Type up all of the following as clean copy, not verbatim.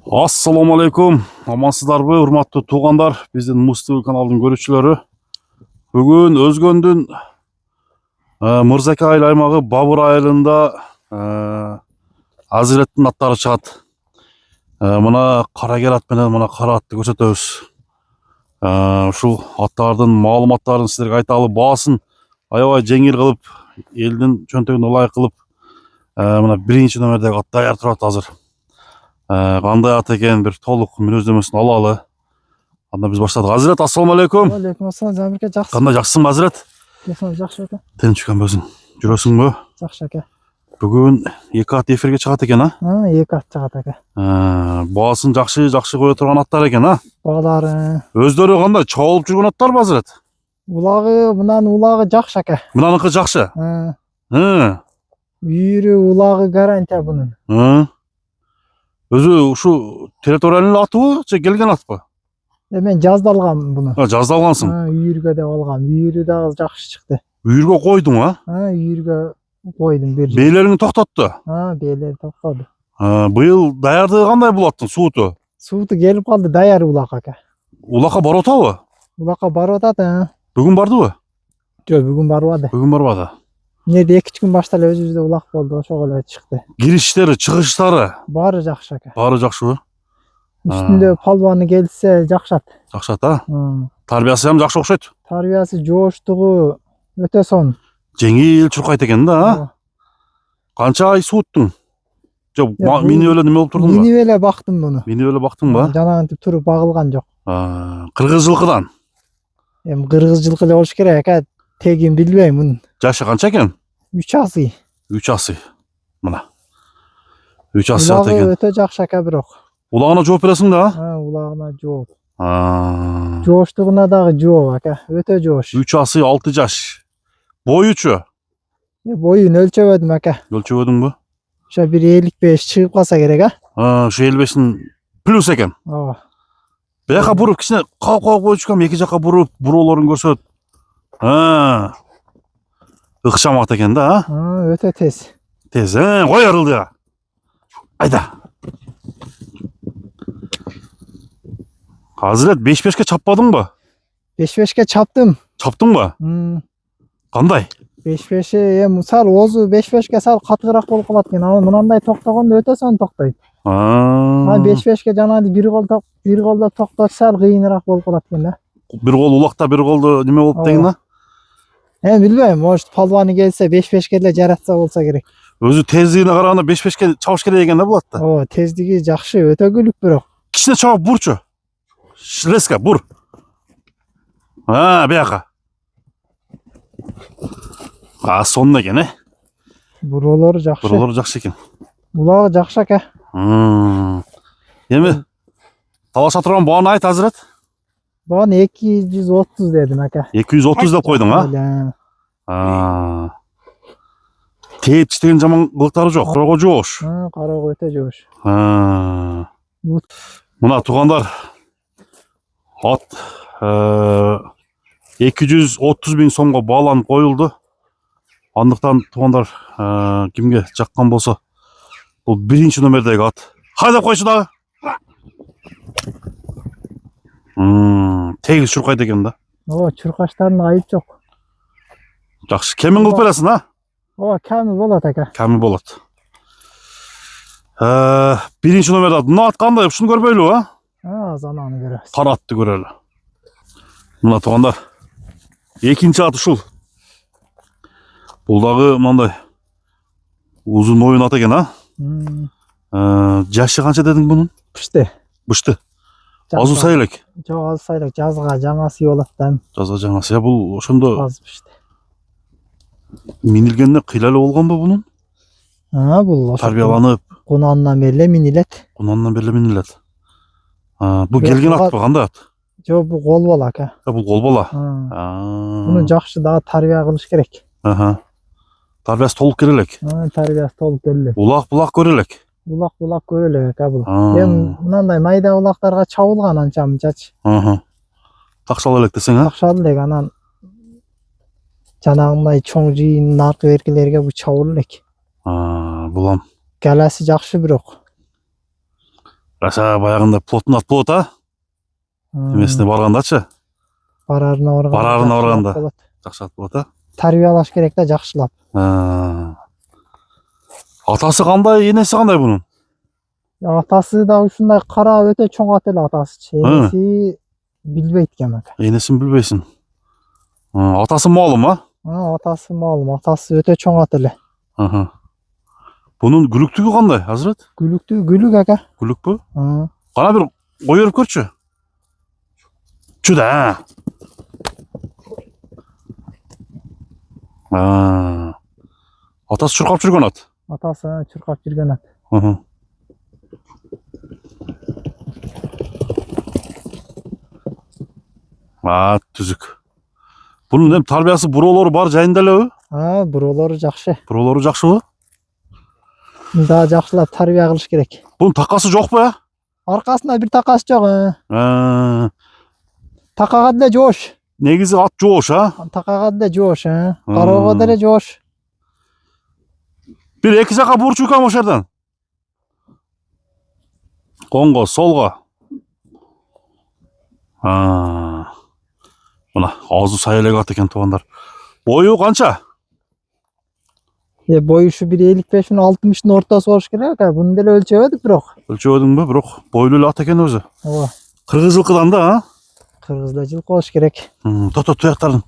Assalamu алейкум. Амансыздарбы, урматтуу туугандар, биздин Муз-ТВ каналынын көрүүчүлөрү. Бүгүн Өзгөндүн Мырзаке айыл аймагы Бабыр айылында Азиреттин аттары чыгат. Мына кара кер ат менен мына кара атты көрсөтөбүз. Ушул аттардын маалыматтарын сиздерге айталы, баасын аябай жеңил кылып, элдин чөнтөгүнө ылайык кылып, мына биринчи номердеги ат даяр турат азыр. Кандай ат экен, бир толук мүнөздөмөсүн алалы. Анда биз баштадык. Азирет, ассаламу алейкум. Алейкум ассалам, Жамирке, жакшы. Кандай, жакшысыңбы Азирет? Жакшы экен. Тынчкан өзүң. Жүрөсүңбү? Жакшы экен. Бүгүн эки ат эфирге чыгат экен, Эки ат чыгат экен. Баасын жакшы кое турган аттар экен, Баалары. Өздөрү кандай, чабылып жүргөн аттарбы Азирет? Мынанын улагы жакшы экен. Мынаныкы жакшы. Үйүрү, улагы гарантия bunun. Өзү ушу территориялын атыбы, же келген атпы? Мен жазды алгам буну. Жазды алгансың. Үйүргө деп алгам. Үйүрү дагы жакшы чыкты. Үйүргө койдуң, Үйүргө койдум бир. Бейлериңи токтотту. Бейлери токтоду. Быйыл даярдыгы кандай булаттын, сууту? Сууту келип калды, даяр улак экен. Улакка барып атабы? Улакка барып атат, Бүгүн бардыбы? Жок, бүгүн барбады. Бүгүн барбады. Эмнеде 2 күн баштап эле өзүбүздө улак болду, ошого эле чыкты. Кириштери, чыгыштары Баары жакшы экен. баары жакшыбы? Үстүндө палбаны келсе жакшат. Жакшат, Тарбиясы ham жакшы окшойт. Тарбиясы жооштугу өтө сонун. Жеңил чуркайт экен да, Канча ай сууттуң? Жок, минип эле неме болуп турдуңбу? Минип эле бактым буну. Минип эле бактыңбы? Жанагынтип туруп багылган жок. Кыргыз жылкыдан. Эми кыргыз жылкы эле болуш керек, тегин билбейм мунун. Жашы канча экен? 3 асый. 3 асый. Мына. 3 асый ат экен. Улагы өтө жакшы экен бирок. Улагына жооп бересиң да? Улагына жооп. Жооштугуна дагы жооп экен, өтө жоош. 3 асый 6 жаш. Боючу? Боюн өлчөбөдүм экен. Өлчөбөдүңбү? Ошо 1.55 чыгып калса керек, Ушу 55-ин плюс экен. Бияка буруп, кичине калп коючкам, эки жакка буруп, буроолорун көрсөт. Ыкчам ат экен да, Өтө тез. Тез, кой арылдыга. Айда. Азирет 5-5ке чаппадыңбы? 5-5ке чаптым. Чаптыңбы? Кандай? 5-5 мисалы озу 5-5ке сал катыгыраак болуп калат экен. Ал мынандай токтогондо өтө сонун токтойт. 5-5ке жанагы бир колдо токтотсал кыйыныраак болуп калат экен да. Бир кол улакта, бир колдо неме болуп деген да? Билбейм, может палбаны келсе 5-5ке эле жаратса болсо керек. Өзү тездигине караганда 5-5ке чабыш керек экен да бул атты. Тездиги жакшы, өтө күлүк бирок. Кичине чабып бурчу. Резко бур. Бияка. Сонун экен, Буроолору жакшы. Буроолору жакшы экен. Улагы жакшы экен. Эми талаша турган бааны айт, Азирет. Бааны 230 дедим эке. 230 деп койдуң, Тээп чиштеген жаман кылыктары жок, кароого жоош. Кароого өтө жоош. Мына туугандар, ат 230 000 сомго бааланып коюлду. Андыктан туугандар, кимге жаккан болсо, бул биринчи номердеги ат. Хайдап койчу дагы. Тегиз чуркайт экен да. Чуркаштарында айып жок. Жакшы. Кемин кылып бересиң, Камил болот эке. Камил болот. Биринчи номерде ат. Мына ат кандай? Ушуну көрбөйлүбү, Зананы көрөбүз. Кара атты көрөлү. Мына туугандар, экинчи ат ушул. Бул дагы мындай узун моюн ат экен, Жашы канча дедиң бунун? Бышты. Азу сайылек. Жок, азу сайылек, жазга жаңасы болот да. Жазга жаңасы. Бул ошондо Аз бышты. минилгенде кыйлалуу болгонбу бунун? Бул ошо Тарбияланып, кунандан бери минилет. Минилет. Бул келген атпы, кандай ат? Жок, бул кол бала эке. Бул кол бала. Муну жакшы дагы тарбия кылыш керек. Тарбиясы толук келелек. Тарбиясы толук келелек. Улак көрө элек. Улак көрө элек эке бул. Эми мындай майда улактарга чабылган анча-мынчачы. Такшал элек десең, Такшал элек, анан жанагындай чоң жыйын аркы беркилерге бул чабылыр элек. Булам. Келеси жакшы бирок. Аша баягында плотун ат болот а? Эмесине баргандачы? Барарына барганда. Барарына барганда. болот. Жакшы ат болот а? Тарбиялаш керек да жакшылап. Атасы кандай, энеси кандай bunun? Атасы да ушундай кара өтө чоң ат эле атасы. Энеси билбейт экен ака. Энесин билбейсиң. Атасы малым а? Атасы малым, атасы өтө чоң ат эле. Bunun gülüktüğü kандай, Hazret? Gülük ака. Gülük bu? Kana bir koyup görçü. Şu da ha. Atası çırkap жүрген at. Атасы чуркап жүргөн ат. Түзүк. Bunun hem tarbiyası burolori бар жайында элеби? Буролору жакшы. Burolori жакшыбы? Да жакшылап тарбия кылыш керек. Bunun takası жокпу ya? Аркасында бир такасы жок. Такага деле жоош. Негизи ат жоош а? Такага деле жоош. Кароого деле жоош. Bir эки жака бурчу экен ошол жерден. Оңго, солго. Мына аузу сай элек ат экен туугандар. Бою канча? Бою ушу 1.55-60-ын ортосу болуш керек. Буну деле өлчөбөдүк бирок. Өлчөбөдүңбү? Бирок бойлуу эле ат экен өзү. Ооба. Кыргыз жылкыдан да, а? Кыргызда жылкы болуш керек. Тото туяктарын.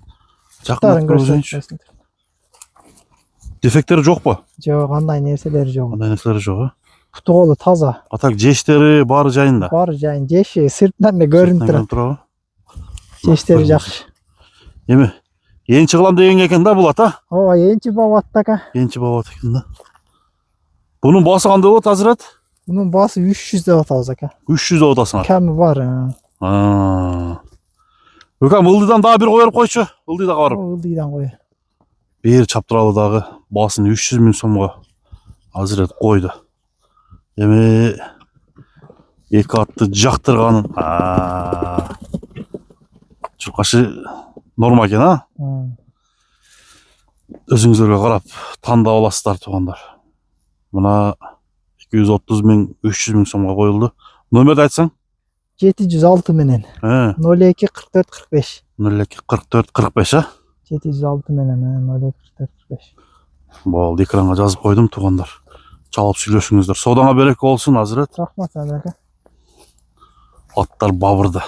Жакын көрсөйүнчү. Дефектери жокпу? Жок, андай нерселери жок. Андай нерселери жок, а? Путу колу таза. Атак жештери баары жайында. Баары жайын. Жеши сыртынан эле көрүнүп турат. Жештери жакшы. Эми энчи кылам деген экен да бул ат, а? Ооба, энчи бабат ака. Энчи бабат экен да. Бунун баасы кандай болот, Азырет? Бунун баасы 300 деп атабыз ака. 300 деп атасың. Ками бар. Өкам ылдыйдан дагы бир коюп койчу. Ылдыйда барып. Ылдыйдан кой. Бир чаптыралы дагы баасын 300 миң сомго Азырет койду. Эми эки атты жактырганын. Чуркашы норма экен, а? Өзүңүзгө карап тандап аласыздар туугандар. Мына 230 миң, 300 миң сомго коюлду. Номерди айтсаң? 706 менен. 02 44 45. 02 44 45, а? 706 менен 02 44 45. Болду, экранга жазып койдум туугандар. Чалып сүйлөшүңүздөр. Содаңа береке болсун, Азырет. Рахмат ака. Аттар бабырда.